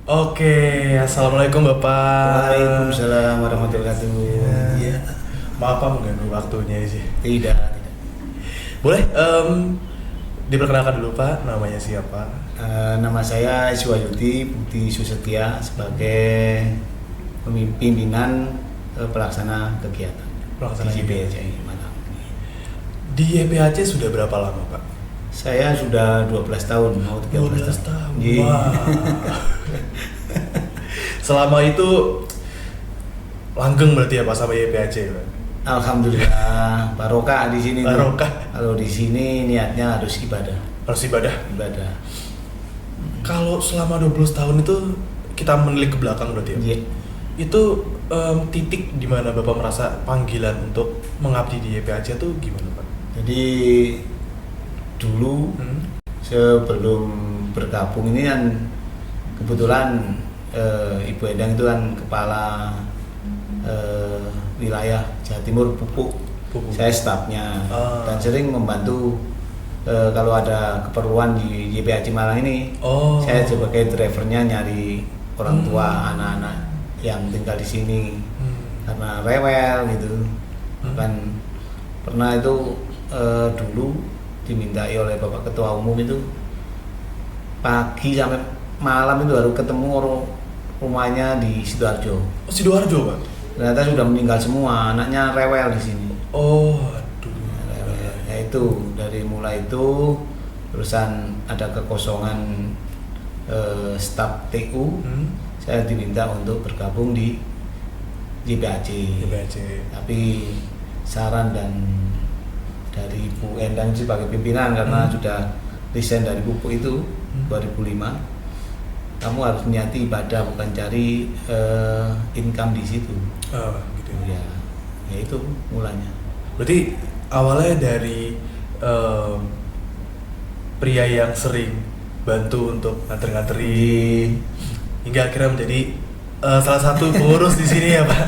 Oke, assalamualaikum Bapak. Waalaikumsalam warahmatullahi wabarakatuh. Iya. Maaf Pak mengganggu waktunya sih. Tidak, tidak. Boleh diperkenalkan dulu Pak, namanya siapa? Nama saya Iswayudi Budi Susetia sebagai pimpinan pelaksana kegiatan Pelaksana di kegiatan. YPHC Malang. Di YPHC sudah berapa lama Pak? Saya sudah 12 tahun, mau 13 12 tahun. tahun. Iya. Wah. Selama itu langgeng berarti ya Pak sama YPHC Pak? Alhamdulillah, barokah di sini. Barokah. Kalau di sini niatnya harus ibadah. Harus ibadah. Ibadah. Kalau selama 12 tahun itu kita menilik ke belakang berarti ya? Iya. Itu titik di mana Bapak merasa panggilan untuk mengabdi di YPHC itu gimana Pak? Jadi dulu sebelum bergabung ini kan kebetulan Ibu Endang itu kan kepala wilayah Jawa Timur Pupuk. Saya stafnya dan sering membantu kalau ada keperluan di YPHC Malang ini. Saya sebagai drivernya nyari orang tua anak-anak yang tinggal di sini karena rewel gitu. Bahkan pernah itu dulu dimintai oleh Bapak Ketua Umum itu pagi sampai malam itu harus ketemu rumahnya di Sidoarjo. Sidoarjo Pak? Ternyata sudah meninggal semua, anaknya rewel di sini. Aduh. Rewel. Ya itu dari mulai itu terusan ada kekosongan staf TU, saya diminta untuk bergabung di YPHC. Tapi saran dan dari Bu Endang sebagai pimpinan karena sudah resign dari Pupuk itu 2005, kamu harus niati ibadah bukan cari income di situ. Gitu. Ya itu mulanya. Berarti awalnya dari pria yang sering bantu untuk nganter-nganterin hingga akhirnya menjadi salah satu pengurus di sini ya Pak.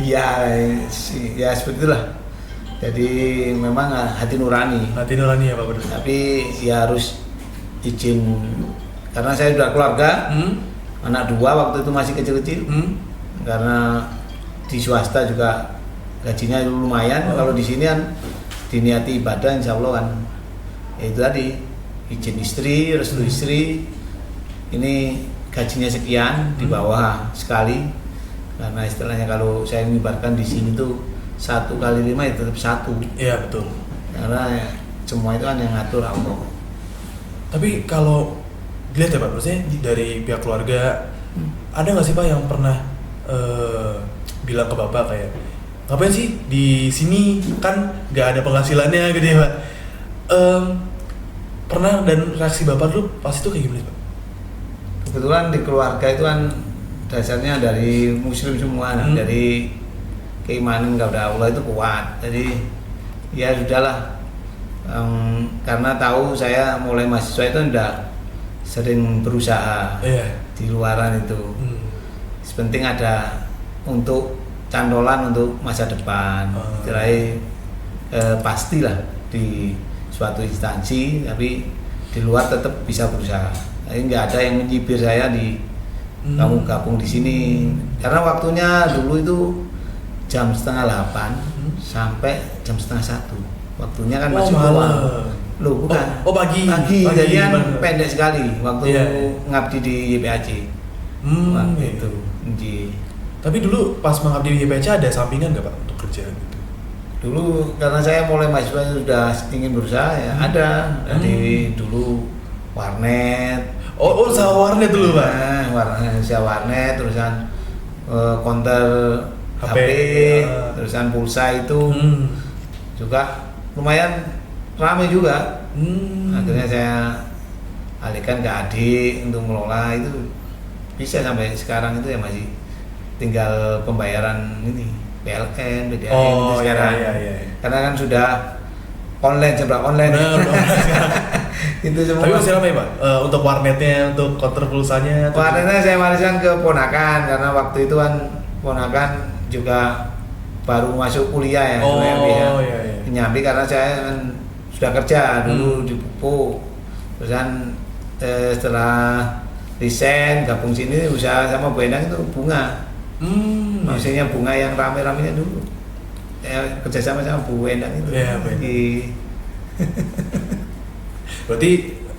Ya seperti itulah. Jadi memang hati nurani. Hati nurani ya Pak benar. Tapi ya harus izin karena saya sudah keluarga, anak 2 waktu itu masih kecil-kecil. Karena di swasta juga gajinya lumayan. Kalau di sini kan diniati ibadah, insya Allah kan ya itu tadi izin istri, restu istri. Ini gajinya sekian di bawah sekali. Karena istilahnya kalau saya mengibarkan di sini tuh 1 kali 5 ya tetap 1. Iya betul. Karena semua itu kan yang ngatur Allah. Tapi kalau dilihat ya Pak, maksudnya dari pihak keluarga ada nggak sih Pak yang pernah bilang ke Bapak kayak ngapain sih di sini kan nggak ada penghasilannya gitu ya Pak? Pernah, dan reaksi Bapak dulu pas itu kayak gimana Pak? Kebetulan di keluarga itu kan dasarnya dari muslim semua, dari keimanan kepada Allah itu kuat. Jadi ya sudahlah, karena tahu saya mulai mahasiswa itu udah sering berusaha di luaran itu. Sepenting ada untuk cantolan untuk masa depan. Jadi pastilah di suatu instansi, tapi di luar tetap bisa berusaha. Jadi nggak ada yang menyibir saya di kamu gabung di sini, karena waktunya dulu itu jam 7:30 sampai jam 7:30. Waktunya kan masih malam. Loh bukan. Pagi. Jadi kan pendek sekali waktu ngabdi di YPHC. Waktu itu. Tapi dulu pas mengabdi di YPHC ada sampingan nggak Pak untuk kerja gitu? Dulu karena saya mulai mahasiswa sudah ingin berusaha ya ada dari dulu warnet. Usaha warnet dulu Pak? Usaha warnet, terusan counter HP, terusan pulsa itu juga lumayan ramai juga. Akhirnya saya alihkan ke adik untuk mengelola itu, bisa sampai sekarang itu ya masih tinggal pembayaran ini PLN, PDAM itu sekarang. Iya. Karena kan sudah online, serba online. Itu semua. Tapi masih ramai Pak? Untuk warnetnya, untuk counter pulsanya? Warnetnya saya wariskan ke ponakan karena waktu itu kan ponakan juga baru masuk kuliah ya. Iya. Nyambi karena saya kan sudah kerja dulu di Pupuk. Terus kan setelah resign gabung sini usaha sama Bu Endang itu bunga. Maksudnya bunga yang rame-ramenya dulu. Kerjasama sama Bu Endang itu. Iya, berarti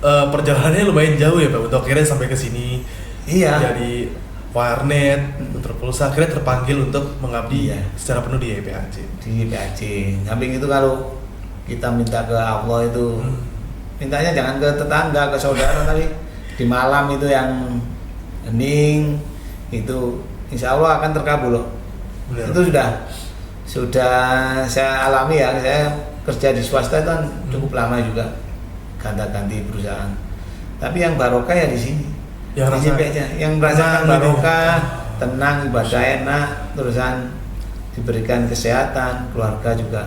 perjalanannya lumayan jauh ya Pak untuk akhirnya sampai ke sini. Iya. Jadi warnet, Pulsa akhirnya terpanggil untuk mengabdi secara penuh di YPAC. Di YPAC. Samping itu kalau kita minta ke Allah itu mintanya jangan ke tetangga, ke saudara tapi di malam itu yang hening itu insya Allah akan terkabul loh. Benar. Itu sudah saya alami ya, saya kerja di swasta itu kan cukup lama juga ganti perusahaan. Tapi yang barokah ya di sini. Yang merasakan barokah, tenang, ibadah enak, terusan diberikan kesehatan, keluarga juga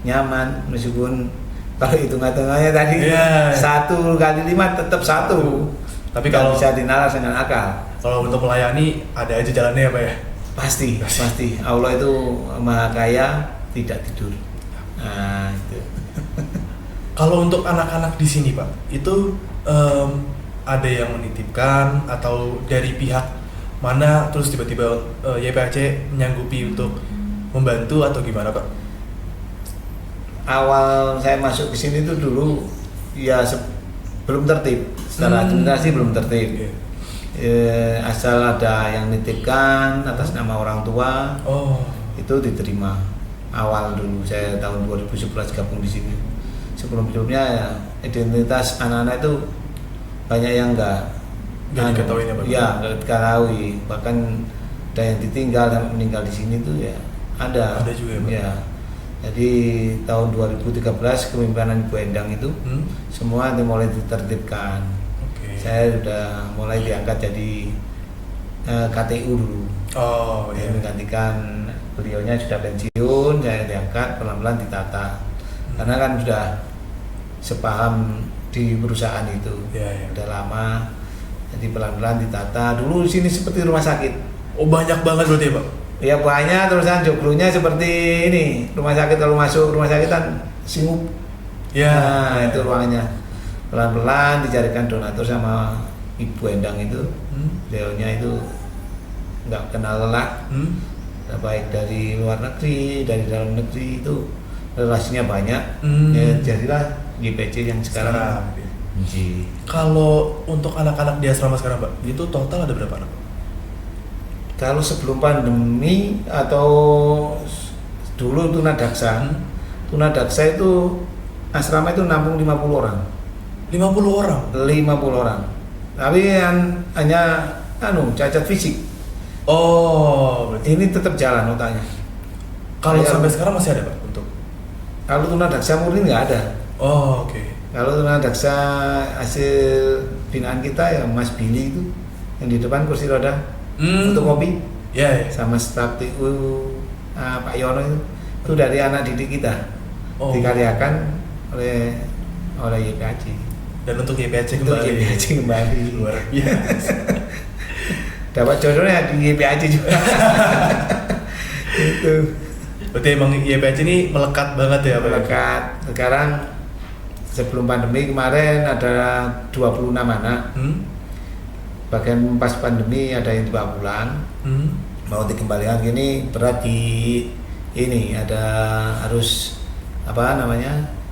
nyaman meskipun kalau hitung-hitungannya tadi 1 kali 5 tetap 1. Tapi kalau bisa dinalar dengan akal. Kalau untuk melayani ada aja jalannya ya Pak ya? Pasti. Allah itu Maha Kaya, tidak tidur. Nah, itu. Kalau untuk anak-anak di sini Pak, itu ada yang menitipkan atau dari pihak mana terus tiba-tiba YPAC menyanggupi untuk membantu atau gimana Pak? Awal saya masuk ke sini itu dulu ya belum tertib, secara administrasi belum tertib. Asal ada yang nitipkan atas nama orang tua, itu diterima. Awal dulu saya tahun 2011 gabung di sini. Sebelumnya ya, identitas anak-anak itu banyak yang nggak diketahui ya, nggak diketahui. Bahkan ada yang ditinggal dan meninggal di sini tuh ya ada juga ya. Jadi tahun 2013 kepemimpinan Bu Endang itu semua mulai ditertibkan. Saya sudah mulai diangkat jadi KTU dulu. Saya menggantikan beliaunya sudah pensiun, saya diangkat pelan-pelan ditata. Karena kan sudah sepaham di perusahaan itu, udah lama, jadi pelan-pelan ditata. Dulu di sini seperti rumah sakit. Banyak banget berarti ya Pak? Ya banyak, terusan joglonya seperti ini, rumah sakit. Kalau masuk rumah sakit kan singup. Nah itu ruangannya. Pelan-pelan dicarikan donatur sama Ibu Endang itu. Beliaunya itu nggak kenal lelah. Baik dari luar negeri, dari dalam negeri itu relasinya banyak. Ya jadilah YPC yang sekarang. Kalau untuk anak-anak di asrama sekarang Pak, itu total ada berapa anak? Kalau sebelum pandemi atau dulu Tunadaksa, Tunadaksa itu asrama itu nampung 50 orang. 50 orang? 50 orang. Tapi hanya cacat fisik. Berarti ini tetap jalan otaknya. Kalau sampai sekarang masih ada Pak untuk? Kalau Tunadaksa murni nggak ada. Kalau Tunadaksa hasil binaan kita ya Mas Billy itu yang di depan kursi roda fotokopi sama staf TU Pak Yono itu dari anak didik kita dikaryakan oleh YPAC. Dan untuk YPAC kembali luar biasa. Dapat jodohnya di YPAC juga. Itu. Berarti emang YPAC ini melekat banget ya Pak? Melekat. Sekarang sebelum pandemi kemarin ada 26 anak. Bahkan pas pandemi ada yang dibawa pulang. Mau dikembalikan gini berat di ini ada harus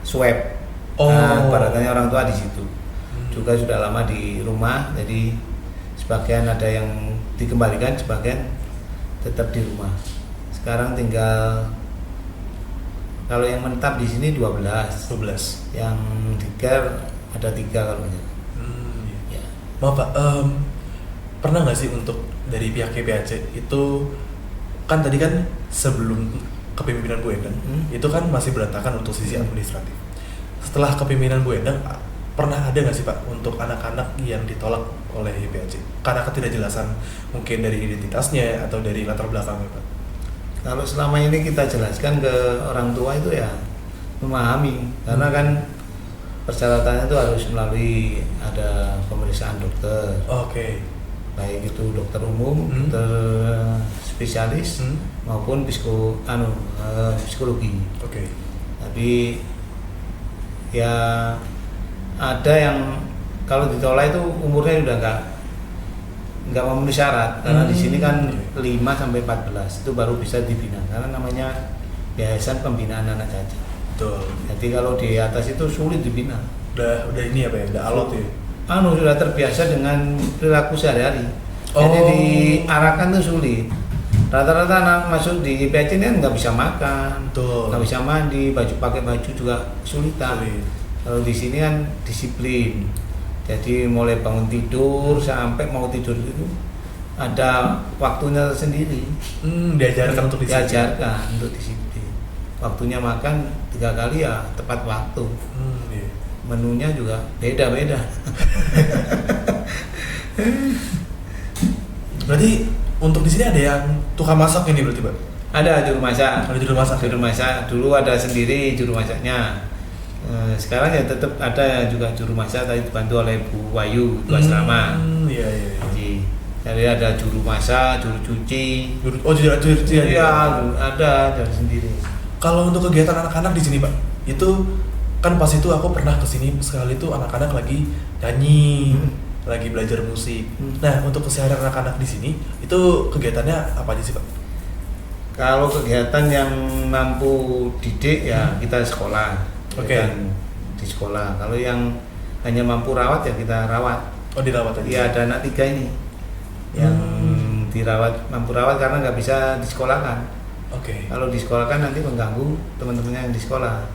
swab. Baratnya orang tua di situ. Juga sudah lama di rumah, jadi sebagian ada yang dikembalikan, sebagian tetap di rumah. Sekarang tinggal kalau yang menetap di sini 12. Yang di care ada 3 kalau enggak. Maaf Pak, pernah nggak sih untuk dari pihak YPAC itu kan tadi kan sebelum kepemimpinan Bu Endang itu kan masih berantakan untuk sisi administratif. Setelah kepemimpinan Bu Endang pernah ada nggak sih Pak untuk anak-anak yang ditolak oleh YPAC karena ketidakjelasan mungkin dari identitasnya atau dari latar belakangnya Pak? Kalau selama ini kita jelaskan ke orang tua itu ya memahami, karena kan persyaratannya itu harus melalui ada pemeriksaan dokter. Baik itu dokter umum, dokter spesialis maupun psikologi. Tapi ya ada yang kalau ditolak itu umurnya udah nggak memenuhi syarat karena di sini kan Iya. 5 sampai 14 itu baru bisa dibina karena namanya Yayasan Pembinaan Anak Cacat. Betul. Jadi kalau di atas itu sulit dibina. Udah ini apa ya? Udah alot ya. Sudah terbiasa dengan perilaku sehari-hari. Jadi Oh. diarahkan tuh sulit. Rata-rata anak masuk di PAC ini kan nggak bisa makan, Betul. nggak bisa mandi, pakai baju juga kesulitan. Sulit. Kalau di sini kan disiplin. Jadi mulai bangun tidur sampai mau tidur itu ada waktunya sendiri. Diajarkan untuk disiplin. Diajarkan untuk disiplin. Waktunya makan 3 kali ya tepat waktu. Iya. Menunya juga beda-beda. Berarti untuk di sini ada yang tukang masak ini berarti, Pak? Ada juru masak. Ada juru masak. Juru masak dulu ada sendiri juru masaknya. Sekarang ya tetap ada juga juru masak tadi dibantu oleh Bu Wayu Bu Asrama. Iya, iya. Jadi ada juru masak, juru cuci. Jujur Iya, ada dari sendiri. Kalau untuk kegiatan anak-anak di sini, Pak, itu kan pas itu aku pernah kesini sekali tuh anak-anak lagi nyanyi, lagi belajar musik. Nah, untuk keseharian anak-anak di sini itu kegiatannya apa aja sih, Pak? Kalau kegiatan yang mampu didik ya kita sekolah. Oke. Kegiatan di sekolah. Kalau yang hanya mampu rawat ya kita rawat. Oh, dirawat aja. Iya, ada anak 3 ini yang dirawat, mampu rawat karena nggak bisa disekolahkan. Oke. Kalau disekolahkan nanti mengganggu teman-temannya yang di sekolah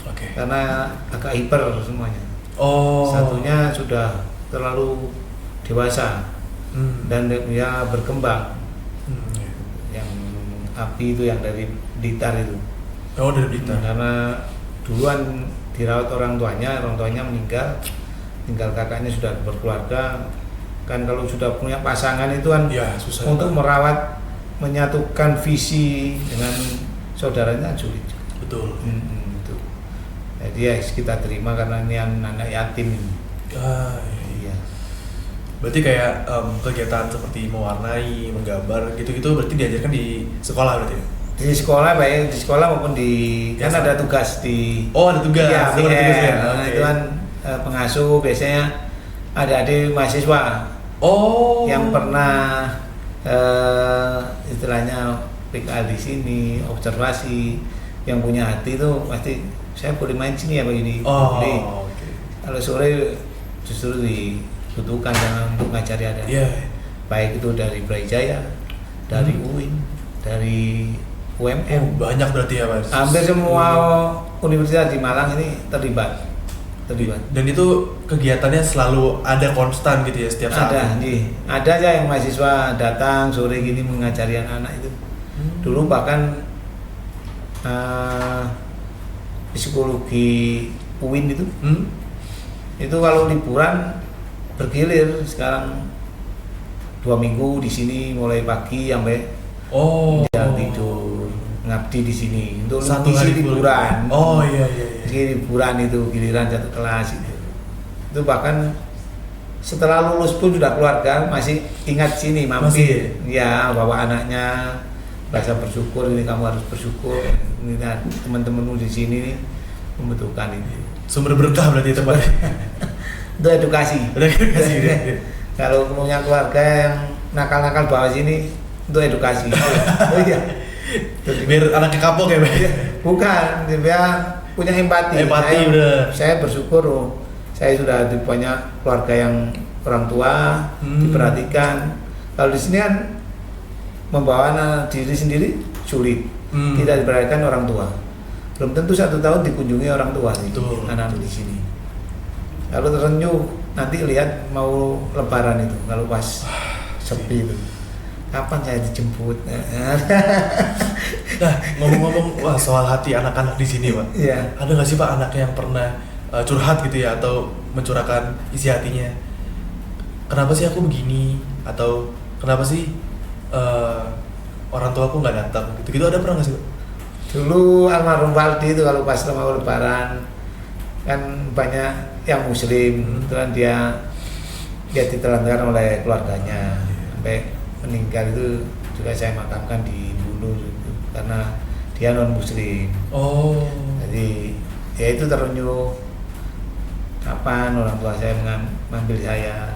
Oke. karena agak hiper semuanya. Oh. Satunya sudah terlalu dewasa dan dia berkembang. Iya. Yang api itu yang dari Blitar itu. Oh, dari Blitar. Karena duluan dirawat orang tuanya meninggal kakaknya sudah berkeluarga. Kan kalau sudah punya pasangan itu kan Ya, susah. untuk merawat, menyatukan visi dengan saudaranya sulit. Betul. Itu. Jadi ya kita terima karena ini anak yatim ini. Ah, iya. Iya. Berarti kayak kegiatan seperti mewarnai, menggambar gitu-gitu berarti diajarkan di sekolah berarti ya? Di sekolah baik di sekolah maupun di kan Biasa. ada tugas di Oh, ada tugas. Iya, Itu ada tugasnya. nah, Oke. itu kan pengasuh biasanya ada adik mahasiswa Oh. yang pernah istilahnya PK di sini, observasi, yang punya hati itu pasti saya boleh main sini ya begini. Oh, Boleh. oke. Kalau sore justru dibutuhkan karena untuk ngajari ada. Iya. Baik itu dari Brawijaya, dari UIN, dari UMM. Banyak berarti ya, Mas. Hampir semua universitas di Malang ini terlibat. Dan itu kegiatannya selalu ada konstan gitu ya setiap saat. Ada aja yang mahasiswa datang sore gini mengajari anak-anak itu. Dulu bahkan psikologi UIN itu kalau liburan bergilir. Sekarang 2 minggu di sini mulai pagi sampai dia tidur ngabdi di sini untuk Satu ngisi hari liburan. Oh iya. Jadi liburan itu giliran satu kelas itu bahkan setelah lulus pun sudah keluarga masih ingat sini mampir ya bawa anaknya rasa bersyukur ini kamu harus bersyukur ini teman-temanmu di sini nih membutuhkan ini Sumber berkah berarti itu, Pak. itu edukasi. Kalau punya keluarga yang nakal-nakal bawa sini itu edukasi. Oh iya. Biar anaknya kapok ya, Pak. Bukan, dia punya empati. Saya bersyukur saya sudah punya keluarga yang orang tua diperhatikan. Kalau di sini kan membawa diri sendiri sulit, tidak diperhatikan orang tua. Belum tentu 1 tahun dikunjungi orang tua anak di sini. Kalau terenyuh nanti lihat mau lebaran itu, kalau pas sepi itu. Kapan saya dijemput? Nah, ngomong-ngomong soal hati anak-anak di sini, Pak. Iya. Ada nggak sih, Pak, anak yang pernah curhat gitu ya atau mencurahkan isi hatinya? Kenapa sih aku begini? Atau kenapa sih orang tua aku nggak datang? Gitu-gitu ada pernah nggak sih, Pak? Dulu almarhum Waldi itu kalau pas mau lebaran kan banyak yang muslim, terus dia ditelantarkan oleh keluarganya sampai meninggal itu juga saya makamkan di Bulu itu, karena dia non muslim. Oh. Jadi ya itu terenyuh kapan orang tua saya mengambil saya.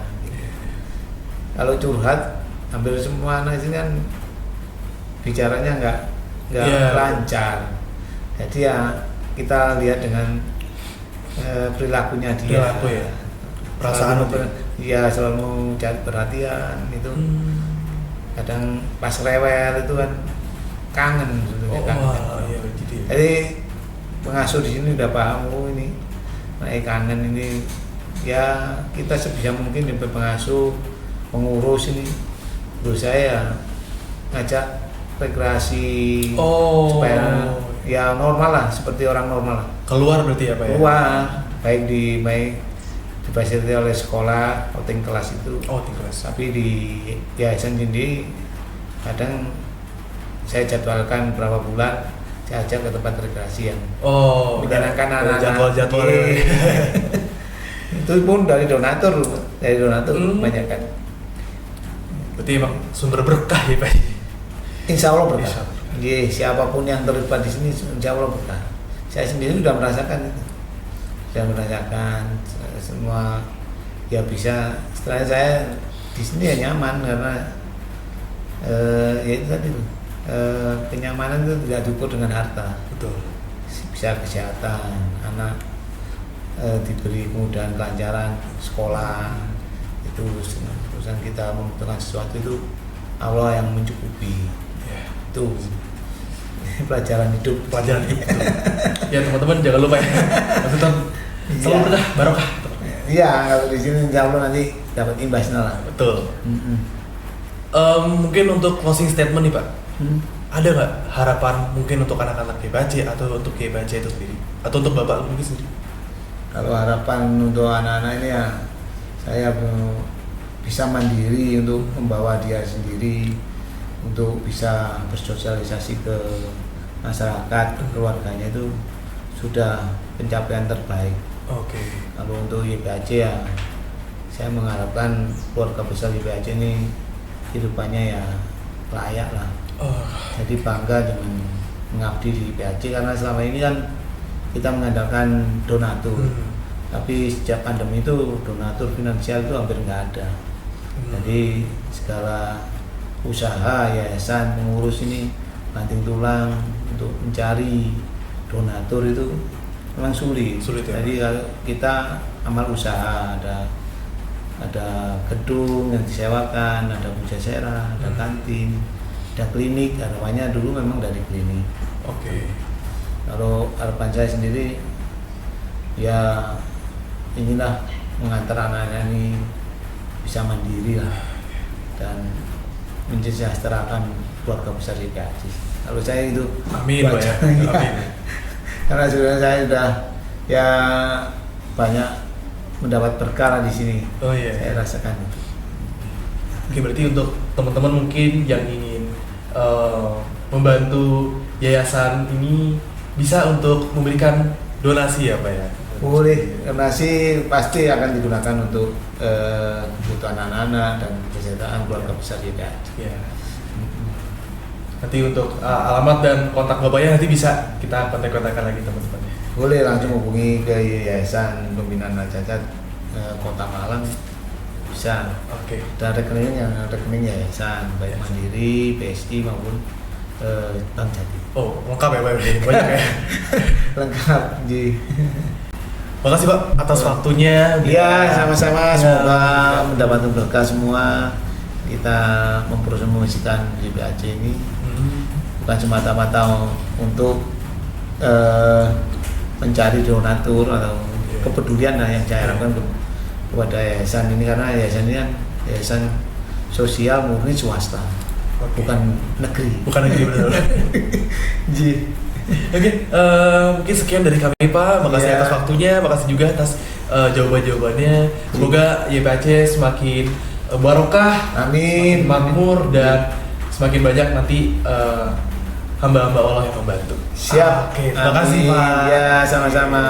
kalau curhat hampir semua anak sini kan bicaranya nggak Iya. lancar. Jadi ya kita lihat dengan perilakunya dia. Perilaku ya? Perasaan Iya, selalu cari perhatian itu. Kadang pas rewel itu kan kangen sebetulnya, kangen. Wah, iya gitu ya. Jadi pengasuh di sini udah paham, oh ini kangen ini. Ya kita sebisa mungkin di pengasuh mengurus ini, berusaha ya ngajak rekreasi supaya ya normal lah, seperti orang normal lah. Keluar berarti ya Pak ya? Keluar, baik difasilitasi oleh sekolah, outing kelas itu. Outing kelas. Tapi di yayasan sendiri kadang saya jadwalkan berapa bulan saya ajak ke tempat rekreasi yang menyenangkan anak-anak. Jadwal-jadwal. Itu pun dari donatur banyak kan. Berarti emang sumber berkah ya Pak? Insya Allah berkah. Insya Allah. Siapapun yang terlibat di sini insya Allah berkah. Saya sendiri sudah merasakan itu. Saya merasakan semua ya bisa. Setelah saya di sini ya nyaman karena ya itu tadi tuh, kenyamanan itu tidak diukur dengan harta. Betul. Bisa kesehatan anak, diberi kemudahan kelancaran sekolah, itu urusan kita membutuhkan sesuatu itu Allah yang mencukupi. Itu pelajaran hidup. Ya teman-teman jangan lupa ya. Tetap selalu berkah, barokah. Iya, kalau di sini insya Allah nanti dapat imbasnya lah. Betul. Mungkin untuk closing statement nih Pak, ada nggak harapan mungkin untuk anak-anak GPAC atau untuk GPAC itu sendiri, atau untuk Bapak mungkin sendiri? Kalau harapan untuk anak-anak ini ya, saya bisa mandiri untuk membawa dia sendiri, untuk bisa bersosialisasi ke masyarakat, ke keluarganya, itu sudah pencapaian terbaik. Oke. Kalau untuk YPAC ya, saya mengharapkan keluarga besar YPAC ini kehidupannya ya layak lah. Jadi bangga dengan mengabdi di YPAC, karena selama ini kan kita mengandalkan donatur. Tapi sejak pandemi itu donatur finansial itu hampir nggak ada. Jadi segala usaha yayasan mengurus ini banting tulang untuk mencari donatur itu memang sulit ya. Jadi kita amal usaha, ada gedung yang disewakan, ada pujasera, ada kantin, ada klinik. Harapannya dulu memang dari klinik. Oke. Kalau harapan saya sendiri ya inilah, mengantar anak-anak ini bisa mandiri lah dan mensejahterakan keluarga besar YPAC. Kalau saya itu amin Pak ya. Amin. Karena sebenarnya saya sudah ya banyak mendapat berkah di sini. Oh iya. Saya rasakan itu. Oke, berarti untuk teman-teman mungkin yang ingin membantu yayasan ini bisa untuk memberikan donasi ya Pak ya? Boleh, donasi pasti akan digunakan untuk kebutuhan anak-anak dan kesejahteraan keluarga besar YPAC. Ya. Nanti untuk alamat dan kontak Bapaknya nanti bisa kita kontak-kontakkan lagi teman-teman. Boleh langsung hubungi ke Yayasan Pembinaan Anak Cacat Kota Malang, bisa. Oke. Dan rekening yayasan baik Mandiri, PSI maupun Bank Jati. Oh, lengkap ya Pak, banyak ya. Lengkap, Ji. Makasih Pak atas waktunya. Iya, sama-sama. Semoga mendapat berkah semua. Kita mempromosikan YPAC ini bukan semata-mata untuk mencari donatur atau kepedulian lah yang saya harapkan kepada yayasan ini, karena yayasan ini kan yayasan sosial murni swasta. Bukan negeri. Bukan negeri benar. Ji. Oke, mungkin sekian dari kami Pak. Makasih atas waktunya, makasih juga atas jawaban-jawabannya. Semoga YPAC semakin barokah, amin, makmur, dan semakin banyak nanti hamba-hamba Allah yang membantu. Siap. Oke, terima kasih Pak. Ya, sama-sama.